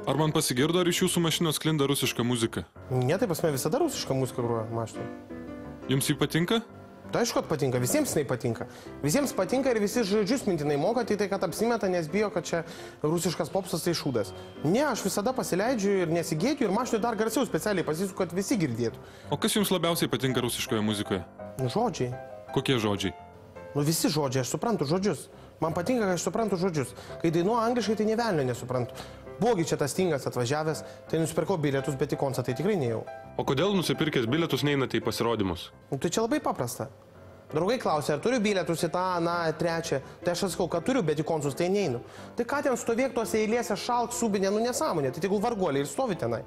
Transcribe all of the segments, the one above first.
Ar man pasigirdo, ar iš jūsų mašinos sklinda rusiška muzika? Ne, tai pas mane visada rusiška muzika groja mašinoje. Jums jį patinka? Tai aišku, kad patinka, visiems jinai patinka. Visiems patinka ir visi žodžius mintinai moka, tai kad apsimeta, nes bijo, kad čia rusiškas popsas tai šūdas. Ne, aš visada pasileidžiu ir nesigėdžiu ir mašinoje dar garsiau specialiai pasisuku, kad visi girdėtų. O kas jums labiausiai patinka rusiškoje muzikoje? Žodžiai. Kokie žodžiai? Nu visi žodžiai, aš suprantu žodžius. Man patinka, kad aš suprantu žodžius. Kai dainuoju angliškai, tai nė velnio nesuprantu. Buvogi čia tas Stingas atvažiavęs, tai nusipirkau bilietus, bet į koncertą tai tikrai neėjau. O kodėl nusipirkęs bilietus neinate į pasirodymus? Nu, tai čia labai paprasta. Draugai klausia, ar turiu bilietus į tą, na, trečią. Tai aš sakau, kad turiu, bet į koncertus tai neinu. Tai ką ten stovėk tose eilėse, šalk, subinė, nu nesąmonė. Tai tegul varguoliai ir stovi tenai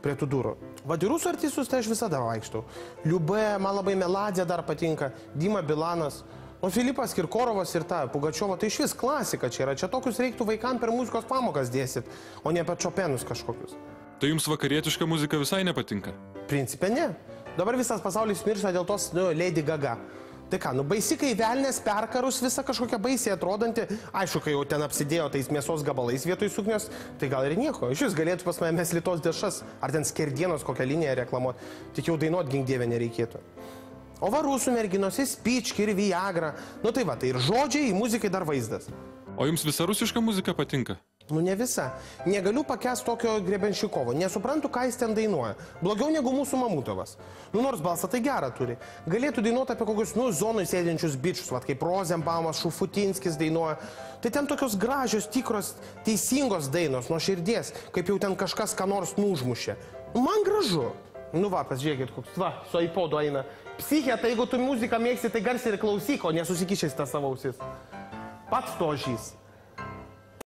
prie tų durų. Va, į rusų artistus tai aš visada vaikštau. Liubė, man labai Meladija dar patinka, Dima Bilanas. O Filipas Kirkorovas ir ta Pugačiovo, tai iš vis klasika čia yra. Čia tokius reiktų vaikams per muzikos pamokas dėsit, o ne apie Chopinus kažkokius. Tai jums vakarietiška muzika visai nepatinka? Principe ne. Dabar visas pasaulis miršta dėl tos, Lady Gaga. Tai ką, baisi, kai velnės perkarus visą kažkokią baisiai atrodanti, aišku, kai jau ten apsidėjo tais mėsos gabalais vietoj suknios, tai gal ir nieko. Iš vis galėtų pas mane mes Lietuvos dešas, ar ten skerdienos kokią liniją reklamuoti, tik jau dainuot gink dieve nereikėtų. O va rusų merginos į Spički ir Viagra. Nu tai va, tai ir žodžiai, į muzikai dar vaizdas. O jums visa rusiška muzika patinka? Nu ne visa. Negaliu pakęsti tokio Grebenščikovo. Nesuprantu, ką jis ten dainuoja. Blogiau negu mūsų Mamutovas. Nu nors balsą tai gerą turi. Galėtų dainuoti apie kokius, zonui sėdinčius bičius, vat kaip Rozenbaumas, Šufutinskis dainuoja. Tai ten tokios gražios, tikros, teisingos dainos nuo širdies, kaip jau ten kažkas ką nors nužmušė. Man gražu. Nu va, pasižiūrėkit, koks, va, su iPodu eina. Psichė, tai jeigu tu muziką mėgsi, tai garsiai ir klausyk, o nesusikišiais tą savo ausis. Pats to žys.